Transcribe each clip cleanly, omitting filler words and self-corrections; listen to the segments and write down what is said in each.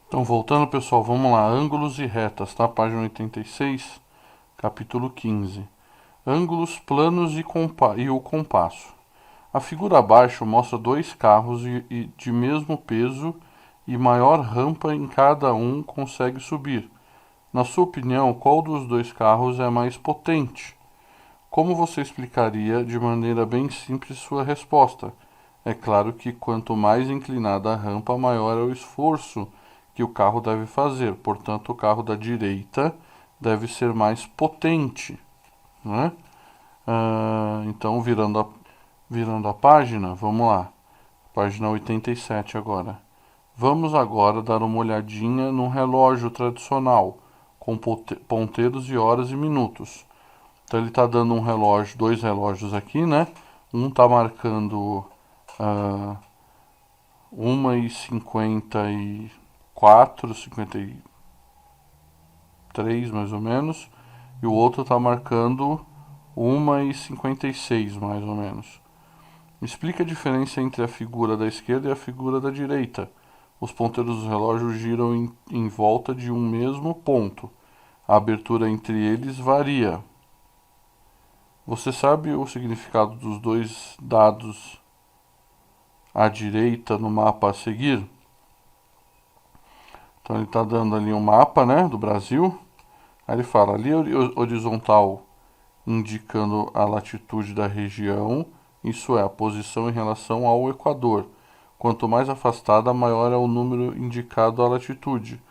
Então, voltando, pessoal, vamos lá. Ângulos e retas, tá? Página 86, capítulo 15. Ângulos planos e o compasso. A figura abaixo mostra dois carros de mesmo peso e maior rampa em cada um consegue subir. Na sua opinião, qual dos dois carros é mais potente? Como você explicaria de maneira bem simples sua resposta? É claro que quanto mais inclinada a rampa, maior é o esforço que o carro deve fazer. Portanto, o carro da direita deve ser mais potente, né? Então, virando a página, vamos lá. Página 87 agora. Vamos agora dar uma olhadinha num relógio tradicional, com ponteiros e horas e minutos. Então ele está dando um relógio, dois relógios aqui, né? Um está marcando 1h54, 53 mais ou menos, e o outro está marcando 1h56 mais ou menos. Explica a diferença entre a figura da esquerda e a figura da direita. Os ponteiros do relógio giram em volta de um mesmo ponto. A abertura entre eles varia. Você sabe o significado dos dois dados à direita no mapa a seguir? Então ele está dando ali um mapa, né, do Brasil. Aí ele fala ali horizontal indicando a latitude da região, isso é, a posição em relação ao Equador. Quanto mais afastada, maior é o número indicado à latitude.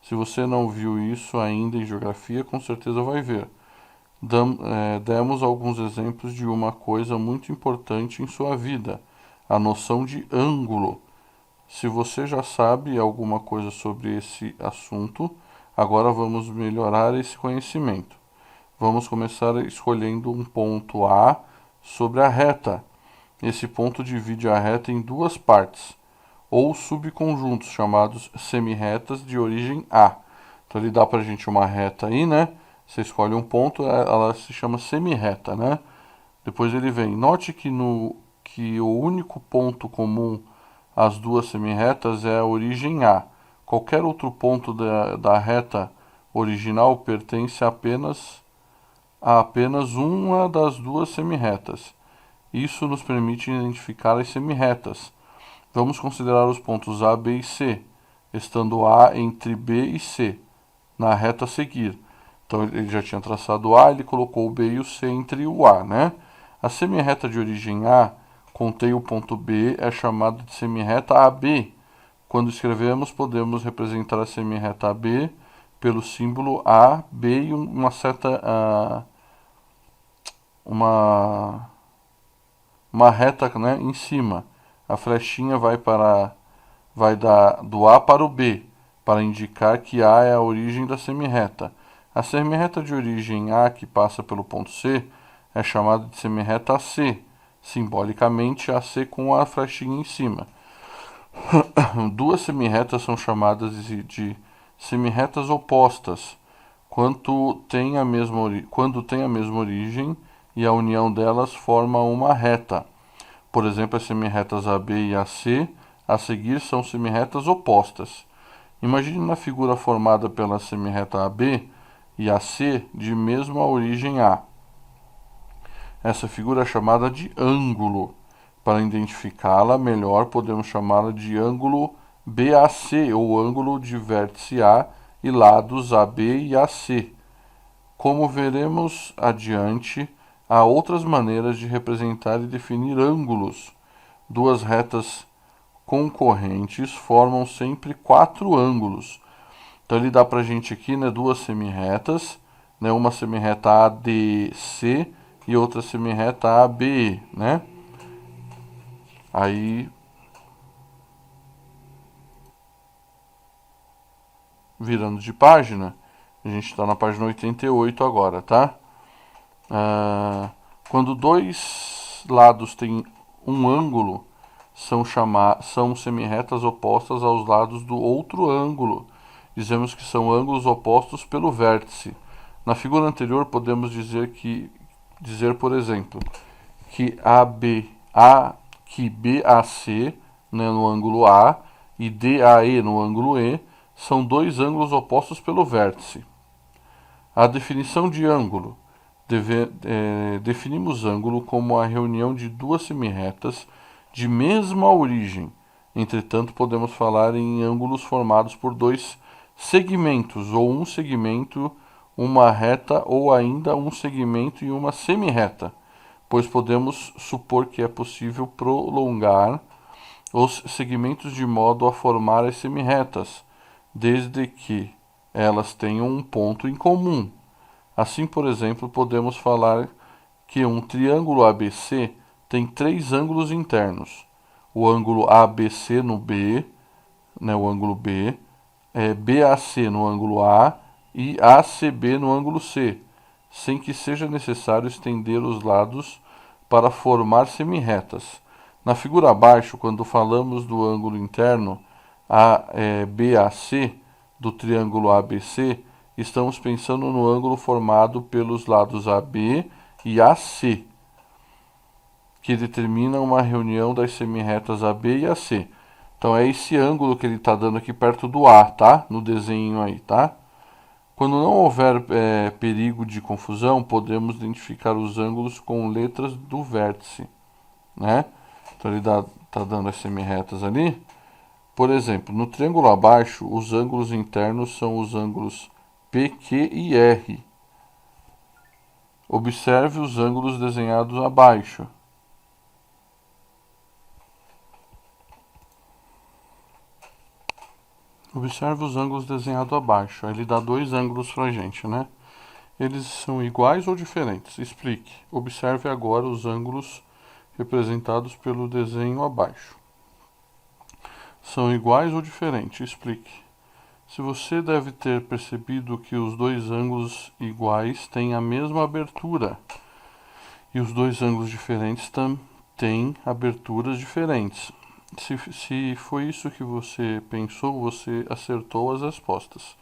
Se você não viu isso ainda em geografia, com certeza vai ver. Demos alguns exemplos de uma coisa muito importante em sua vida, a noção de ângulo. Se você já sabe alguma coisa sobre esse assunto, agora vamos melhorar esse conhecimento. Vamos começar escolhendo um ponto A sobre a reta. Esse ponto divide a reta em duas partes, ou subconjuntos, chamados semirretas de origem A. Então ele dá para a gente uma reta aí, né? Você escolhe um ponto, ela se chama semirreta, né? Depois ele vem. Note que o único ponto comum às duas semirretas é a origem A. Qualquer outro ponto da reta original pertence a apenas uma das duas semirretas. Isso nos permite identificar as semirretas. Vamos considerar os pontos A, B e C, estando A entre B e C, na reta a seguir. Então ele já tinha traçado o A, ele colocou o B e o C entre o A, né? A semirreta de origem A contém o ponto B, é chamada de semirreta AB. Quando escrevemos, podemos representar a semirreta AB pelo símbolo A, B e uma seta, uma, uma reta, né, em cima. A flechinha vai do A para o B, para indicar que A é a origem da semirreta. A semirreta de origem A, que passa pelo ponto C, é chamada de semirreta AC, simbolicamente AC com a flechinha em cima. Duas semirretas são chamadas de semirretas opostas quando têm a mesma origem e a união delas forma uma reta. Por exemplo, as semirretas AB e AC a seguir são semirretas opostas. Imagine uma figura formada pela semirreta AB e AC de mesma origem A. Essa figura é chamada de ângulo. Para identificá-la melhor, podemos chamá-la de ângulo BAC, ou ângulo de vértice A e lados AB e AC. Como veremos adiante, há outras maneiras de representar e definir ângulos. Duas retas concorrentes formam sempre quatro ângulos. Então ele dá para a gente aqui, né, duas semirretas, né, uma semirreta ADC e outra semirreta ABE, né? Aí, virando de página, a gente está na página 88 agora, tá? Quando dois lados têm um ângulo, são semirretas opostas aos lados do outro ângulo. Dizemos que são ângulos opostos pelo vértice. Na figura anterior, podemos dizer, por exemplo, que BAC, né, no ângulo A, e DAE no ângulo E são dois ângulos opostos pelo vértice. A definição de ângulo. Definimos ângulo como a reunião de duas semirretas de mesma origem. Entretanto, podemos falar em ângulos formados por dois segmentos, ou um segmento, uma reta, ou ainda um segmento e uma semirreta, pois podemos supor que é possível prolongar os segmentos de modo a formar as semirretas, desde que elas tenham um ponto em comum. Assim, por exemplo, podemos falar que um triângulo ABC tem três ângulos internos. O ângulo ABC no B, né, o ângulo B, BAC no ângulo A e ACB no ângulo C, sem que seja necessário estender os lados para formar semirretas. Na figura abaixo, quando falamos do ângulo interno BAC do triângulo ABC, estamos pensando no ângulo formado pelos lados AB e AC, que determina uma reunião das semirretas AB e AC. Então é esse ângulo que ele está dando aqui perto do A, tá? No desenho aí, tá? Quando não houver perigo de confusão, podemos identificar os ângulos com letras do vértice, né? Então ele está dando as semirretas ali. Por exemplo, no triângulo abaixo, os ângulos internos são os ângulos P, Q e R. Observe os ângulos desenhados abaixo. Observe os ângulos desenhados abaixo. Aí ele dá dois ângulos pra gente, né? Eles são iguais ou diferentes? Explique. Observe agora os ângulos representados pelo desenho abaixo. São iguais ou diferentes? Explique. Se você deve ter percebido que os dois ângulos iguais têm a mesma abertura e os dois ângulos diferentes têm aberturas diferentes. Se foi isso que você pensou, você acertou as respostas.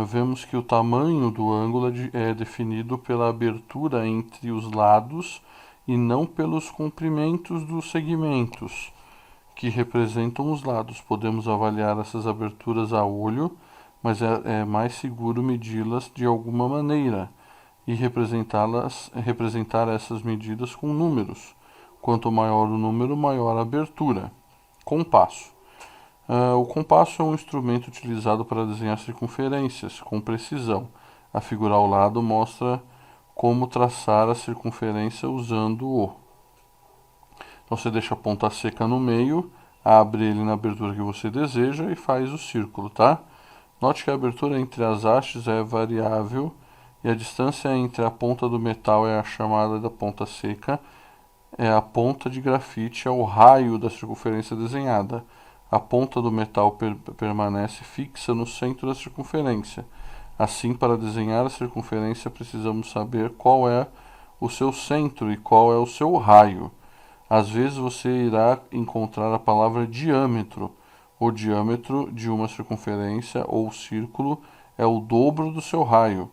Vemos que o tamanho do ângulo é definido pela abertura entre os lados e não pelos comprimentos dos segmentos que representam os lados. Podemos avaliar essas aberturas a olho, mas é mais seguro medi-las de alguma maneira e representar essas medidas com números. Quanto maior o número, maior a abertura. Compasso. O compasso é um instrumento utilizado para desenhar circunferências com precisão. A figura ao lado mostra como traçar a circunferência usando-o. Então você deixa a ponta seca no meio, abre ele na abertura que você deseja e faz o círculo, tá? Note que a abertura entre as hastes é variável e a distância entre a ponta do metal é a chamada da ponta seca, a ponta de grafite é o raio da circunferência desenhada. A ponta do metal permanece fixa no centro da circunferência. Assim, para desenhar a circunferência, precisamos saber qual é o seu centro e qual é o seu raio. Às vezes você irá encontrar a palavra diâmetro. O diâmetro de uma circunferência ou círculo é o dobro do seu raio.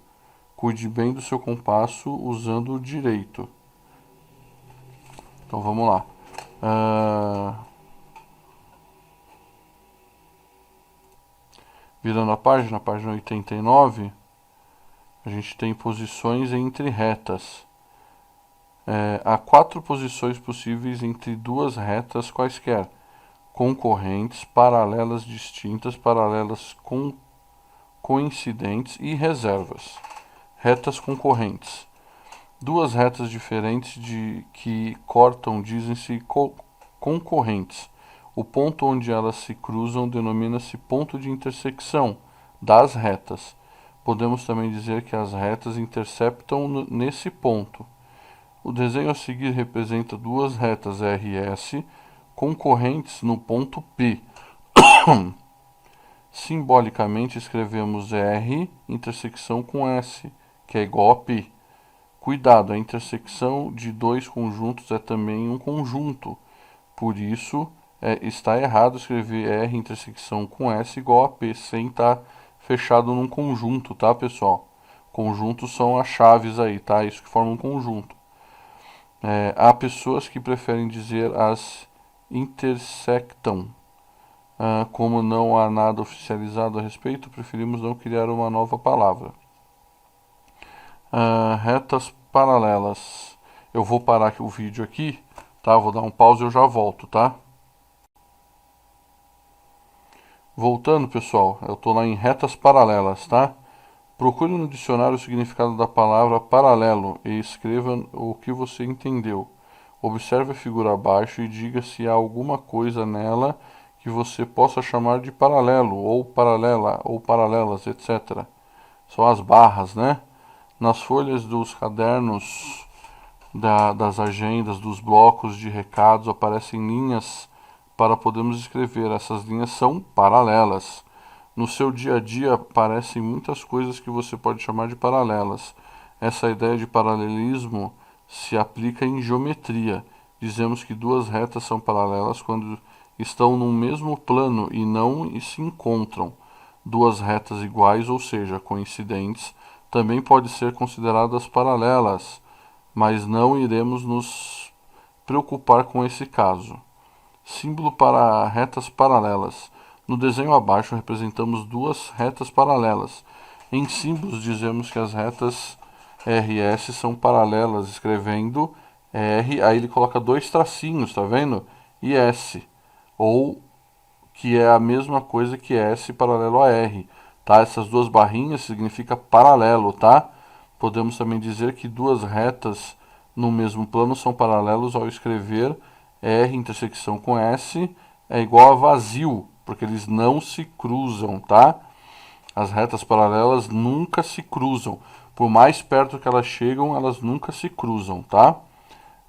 Cuide bem do seu compasso usando o direito. Então vamos lá. Virando a página 89, a gente tem posições entre retas. Há quatro posições possíveis entre duas retas quaisquer, concorrentes, paralelas distintas, paralelas coincidentes e reservas. Retas concorrentes. Duas retas diferentes que cortam dizem-se concorrentes. O ponto onde elas se cruzam denomina-se ponto de intersecção das retas. Podemos também dizer que as retas interceptam nesse ponto. O desenho a seguir representa duas retas RS concorrentes no ponto P. Simbolicamente escrevemos R intersecção com S, que é igual a P. Cuidado, a intersecção de dois conjuntos é também um conjunto. Por isso, está errado escrever R intersecção com S igual a P, sem estar fechado num conjunto, tá, pessoal? Conjuntos são as chaves aí, tá? Isso que forma um conjunto. Há pessoas que preferem dizer as intersectam. Como não há nada oficializado a respeito, preferimos não criar uma nova palavra. Retas paralelas. Eu vou parar o vídeo aqui, tá? Vou dar um pause e eu já volto, tá? Voltando, pessoal, eu estou lá em retas paralelas, tá? Procure no dicionário o significado da palavra paralelo e escreva o que você entendeu. Observe a figura abaixo e diga se há alguma coisa nela que você possa chamar de paralelo, ou paralela, ou paralelas, etc. São as barras, né? Nas folhas dos cadernos, das agendas, dos blocos de recados, aparecem linhas para podermos escrever. Essas linhas são paralelas. No seu dia a dia aparecem muitas coisas que você pode chamar de paralelas. Essa ideia de paralelismo se aplica em geometria. Dizemos que duas retas são paralelas quando estão no mesmo plano e não se encontram. Duas retas iguais, ou seja, coincidentes, também podem ser consideradas paralelas, mas não iremos nos preocupar com esse caso. Símbolo para retas paralelas. No desenho abaixo representamos duas retas paralelas. Em símbolos dizemos que as retas R e S são paralelas, escrevendo R, aí ele coloca dois tracinhos, tá vendo? E S, ou que é a mesma coisa que S paralelo a R, tá? Essas duas barrinhas significa paralelo, tá? Podemos também dizer que duas retas no mesmo plano são paralelos ao escrever R intersecção com S é igual a vazio, porque eles não se cruzam, tá? As retas paralelas nunca se cruzam. Por mais perto que elas chegam, elas nunca se cruzam, tá?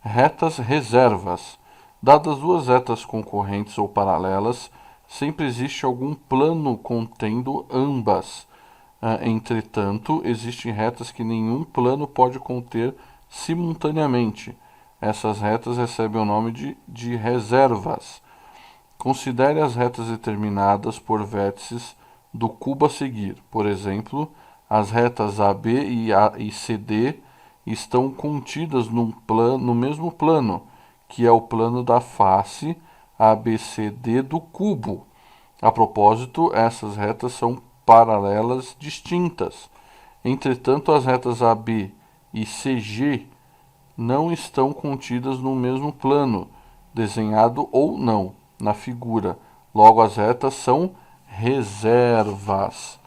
Retas reservas. Dadas duas retas concorrentes ou paralelas, sempre existe algum plano contendo ambas. Entretanto, existem retas que nenhum plano pode conter simultaneamente. Essas retas recebem o nome de reservas. Considere as retas determinadas por vértices do cubo a seguir. Por exemplo, as retas AB e CD estão contidas no mesmo plano, que é o plano da face ABCD do cubo. A propósito, essas retas são paralelas distintas. Entretanto, as retas AB e CG não estão contidas no mesmo plano, desenhado ou não, na figura. Logo, as retas são reservas.